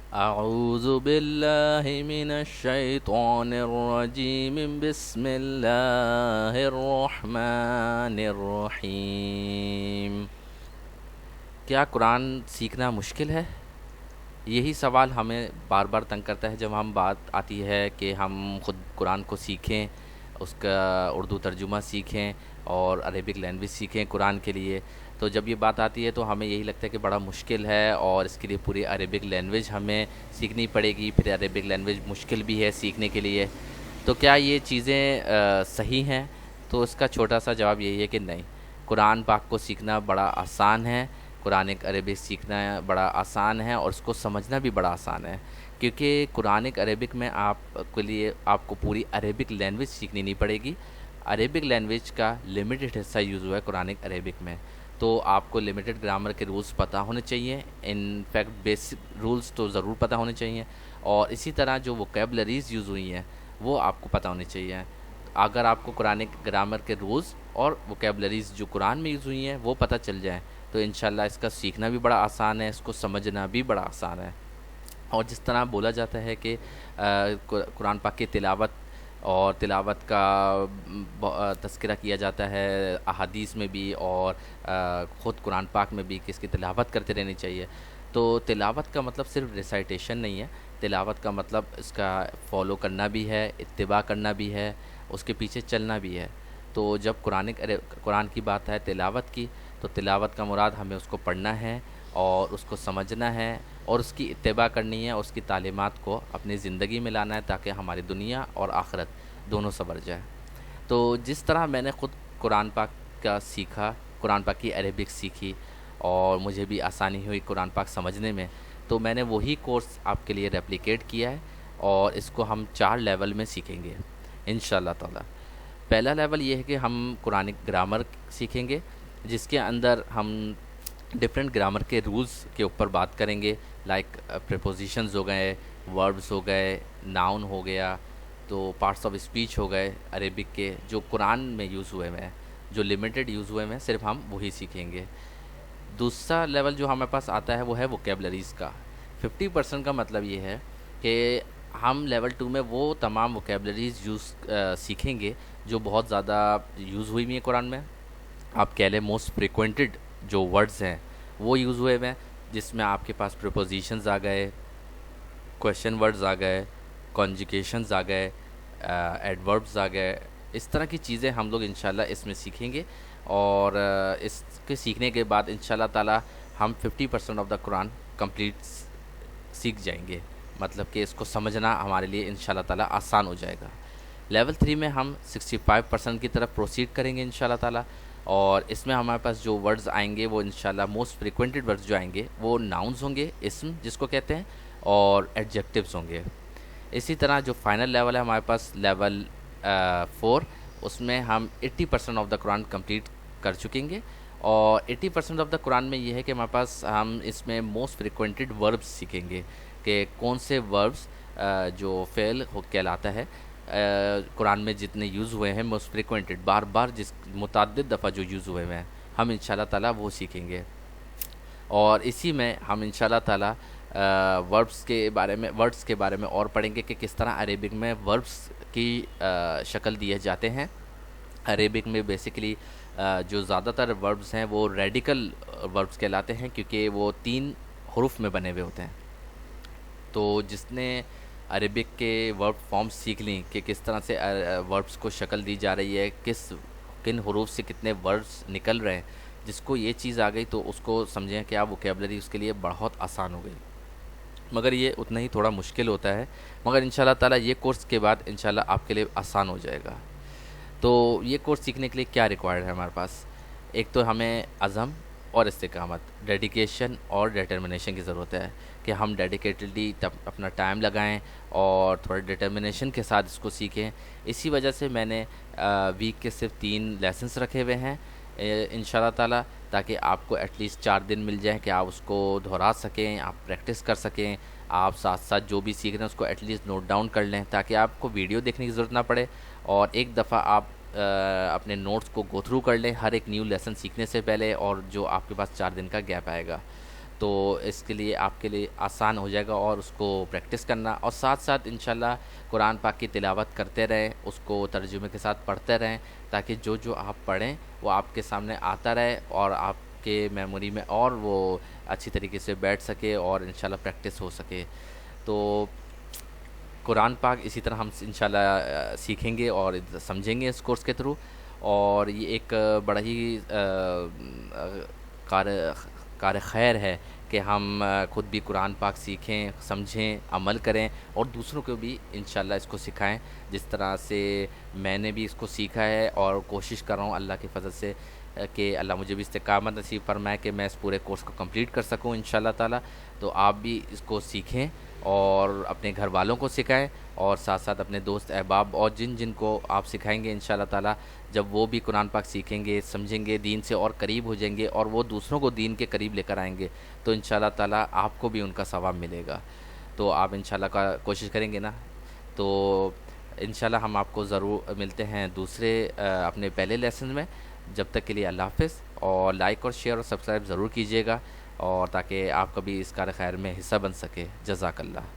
أعوذ بالله من الشيطان الرجيم بسم الله الرحمن الرحيم. کیا قرآن سیکھنا مشکل ہے؟ یہی سوال ہمیں بار بار تنگ کرتا ہے جب ہم بات آتی ہے کہ ہم خود قرآن کو سیکھیں، اس کا اردو ترجمہ سیکھیں اور عربک لینگویج سیکھیں قرآن کے لیے. تو جب یہ بات آتی ہے تو ہمیں یہی لگتا ہے کہ بڑا مشکل ہے اور اس کے لیے پوری عربک لینگویج ہمیں سیکھنی پڑے گی، پھر عربک لینگویج مشکل بھی ہے سیکھنے کے لیے. تو کیا یہ چیزیں صحیح ہیں؟ تو اس کا چھوٹا سا جواب یہی ہے کہ نہیں. قرآن پاک کو سیکھنا بڑا آسان ہے، قرآن عربک سیکھنا بڑا آسان ہے اور اس کو سمجھنا بھی بڑا آسان ہے، کیونکہ قرآن عربک میں آپ کے لیے آپ کو پوری عربک لینگویج سیکھنی نہیں پڑے گی. عربک لینگویج کا لمیٹڈ حصہ یوز ہوا ہے قرآن عربک میں، تو آپ کو لمیٹڈ گرامر کے رولز پتہ ہونے چاہیے. ان فیکٹ بیسک رولز تو ضرور پتہ ہونے چاہیے، اور اسی طرح جو ووکیبلریز یوز ہوئی ہیں وہ آپ کو پتہ ہونی چاہیے. اگر آپ کو قرآن گرامر کے رولز اور ووکیبلریز جو قرآن میں یوز ہوئی ہیں وہ پتہ چل جائیں تو انشاءاللہ اس کا سیکھنا بھی بڑا آسان ہے، اس کو سمجھنا بھی بڑا آسان ہے. اور جس طرح بولا جاتا ہے کہ قرآن پاک کی تلاوت اور تلاوت کا تذکرہ کیا جاتا ہے احادیث میں بھی اور خود قرآن پاک میں بھی کہ اس کی تلاوت کرتے رہنی چاہیے. تو تلاوت کا مطلب صرف ریسائٹیشن نہیں ہے، تلاوت کا مطلب اس کا فالو کرنا بھی ہے، اتباع کرنا بھی ہے، اس کے پیچھے چلنا بھی ہے. تو جب قرآن کی بات ہے تلاوت کی، تو تلاوت کا مراد ہمیں اس کو پڑھنا ہے اور اس کو سمجھنا ہے اور اس کی اتباع کرنی ہے، اس کی تعلیمات کو اپنی زندگی میں لانا ہے تاکہ ہماری دنیا اور آخرت دونوں سنور جائے. تو جس طرح میں نے خود قرآن پاک کا سیکھا، قرآن پاک کی عربک سیکھی اور مجھے بھی آسانی ہوئی قرآن پاک سمجھنے میں، تو میں نے وہی کورس آپ کے لیے ریپلیکیٹ کیا ہے اور اس کو ہم 4 لیول میں سیکھیں گے انشاءاللہ تعالی. پہلا لیول یہ ہے کہ ہم قرآن گرامر سیکھیں گے، جس کے اندر ہم ڈفرینٹ گرامر کے رولز کے اوپر بات کریں گے، لائک پریپوزیشنز ہو گئے، وربز ہو گئے، ناؤن ہو گیا، تو پارٹس آف اسپیچ ہو گئے عربک کے جو قرآن میں یوز ہوئے ہیں، جو لمیٹڈ یوز ہوئے ہیں، صرف ہم وہی سیکھیں گے. دوسرا لیول جو ہمارے پاس آتا ہے وہ ہے ووکیبلریز کا. 50% کا مطلب یہ ہے کہ ہم لیول 2 میں وہ تمام ووکیبلریز سیکھیں گے جو بہت زیادہ یوز ہوئی ہوئی ہیں قرآن میں. آپ کہہ لیں موسٹ فریکوینٹڈ جو ورڈز ہیں وہ یوز ہوئے ہوئے ہیں، جس میں آپ کے پاس پریپوزیشنز آ گئے، کویشچن ورڈز آ گئے، کانجوگیشنز آ گئے، ایڈوربز آ گئے. اس طرح کی چیزیں ہم لوگ انشاءاللہ اس میں سیکھیں گے، اور اس کے سیکھنے کے بعد انشاءاللہ تعالی ہم 50% آف دا قرآن کمپلیٹ سیکھ جائیں گے، مطلب کہ اس کو سمجھنا ہمارے لیے انشاءاللہ تعالی آسان ہو جائے گا. لیول 3 میں ہم 65% کی طرف پروسیڈ کریں گے انشاءاللہ تعالی، اور اس میں ہمارے پاس جو ورڈز آئیں گے وہ انشاءاللہ موسٹ فریکوینٹڈ ورڈز جو آئیں گے وہ ناؤنز ہوں گے، اسم جس کو کہتے ہیں، اور ایڈجیکٹیوز ہوں گے. اسی طرح جو فائنل لیول ہے ہمارے پاس لیول 4، اس میں ہم 80% آف دا قرآن کمپلیٹ کر چکیں گے. اور 80% آف دا قرآن میں یہ ہے کہ ہمارے پاس ہم اس میں موسٹ فریکوینٹڈ وربس سیکھیں گے کہ کون سے وربس جو فعل کہلاتا ہے قرآن میں جتنے یوز ہوئے ہیں موسٹ فریکوینٹڈ، بار بار جس متعدد دفعہ جو یوز ہوئے ہیں ہم انشاءاللہ تعالی وہ سیکھیں گے. اور اسی میں ہم انشاءاللہ تعالی ورڈز کے بارے میں اور پڑھیں گے کہ کس طرح عربک میں وربس کی شکل دیے جاتے ہیں. عربک میں بیسیکلی جو زیادہ تر وربس ہیں وہ ریڈیکل وربس کہلاتے ہیں، کیونکہ وہ 3 حروف میں بنے ہوئے ہوتے ہیں. تو جس نے عربک کے ورب فارمز سیکھ لیں کہ کس طرح سے وربس کو شکل دی جا رہی ہے، کن حروف سے کتنے ورڈز نکل رہے ہیں، جس کو یہ چیز آ گئی تو اس کو سمجھیں کہ آپ ووکیبلری اس کے لیے بہت آسان ہو گئی. مگر یہ اتنا ہی تھوڑا مشکل ہوتا ہے، مگر انشاءاللہ تعالی یہ کورس کے بعد انشاءاللہ آپ کے لیے آسان ہو جائے گا. تو یہ کورس سیکھنے کے لیے کیا ریکوائرڈ ہے ہمارے پاس؟ ایک تو ہمیں عزم اور استقامت، ڈیڈیکیشن اور ڈیٹرمنیشن کی ضرورت ہے کہ ہم ڈیڈیکیٹڈلی اپنا ٹائم لگائیں اور تھوڑا ڈیٹرمنیشن کے ساتھ اس کو سیکھیں. اسی وجہ سے میں نے ویک کے صرف 3 لیسنس رکھے ہوئے ہیں انشاءاللہ تعالی، تاکہ آپ کو ایٹ لیسٹ 4 دن مل جائیں کہ آپ اس کو دہرا سکیں، آپ پریکٹس کر سکیں، آپ ساتھ ساتھ جو بھی سیکھ رہے ہیں اس کو ایٹ لیسٹ نوٹ ڈاؤن کر لیں تاکہ آپ کو ویڈیو دیکھنے کی ضرورت نہ پڑے، اور ایک دفعہ آپ اپنے نوٹس کو گو تھرو کر لیں ہر ایک نیو لیسن سیکھنے سے پہلے، اور جو آپ کے پاس 4 دن کا گیپ آئے گا. تو اس کے لیے آپ کے لیے آسان ہو جائے گا اور اس کو پریکٹس کرنا، اور ساتھ ساتھ انشاءاللہ قرآن پاک کی تلاوت کرتے رہیں، اس کو ترجمے کے ساتھ پڑھتے رہیں، تاکہ جو آپ پڑھیں وہ آپ کے سامنے آتا رہے اور آپ کے میموری میں اور وہ اچھی طریقے سے بیٹھ سکے اور انشاءاللہ پریکٹس ہو سکے۔ تو قرآن پاک اسی طرح ہم انشاءاللہ سیکھیں گے اور سمجھیں گے اس کورس کے تھرو، اور یہ ایک بڑا ہی کار کار خیر ہے کہ ہم خود بھی قرآن پاک سیکھیں، سمجھیں، عمل کریں اور دوسروں کو بھی انشاءاللہ اس کو سکھائیں، جس طرح سے میں نے بھی اس کو سیکھا ہے اور کوشش کر رہا ہوں اللہ کے فضل سے کہ اللہ مجھے بھی استقامت نصیب فرمائے کہ میں اس پورے کورس کو کمپلیٹ کر سکوں انشاءاللہ تعالی۔ تو آپ بھی اس کو سیکھیں اور اپنے گھر والوں کو سکھائیں، اور ساتھ ساتھ اپنے دوست احباب اور جن کو آپ سکھائیں گے انشاءاللہ تعالی، جب وہ بھی قرآن پاک سیکھیں گے، سمجھیں گے، دین سے اور قریب ہو جائیں گے اور وہ دوسروں کو دین کے قریب لے کر آئیں گے، تو انشاءاللہ تعالی آپ کو بھی ان کا ثواب ملے گا۔ تو آپ انشاءاللہ کا کوشش کریں گے نا؟ تو انشاءاللہ ہم آپ کو ضرور ملتے ہیں دوسرے اپنے پہلے لیسن میں۔ جب تک کے لیے اللہ حافظ، اور لائک اور شیئر اور سبسکرائب ضرور کیجیے گا، اور تاکہ آپ کبھی اس کار خیر میں حصہ بن سکے۔ جزاک اللہ۔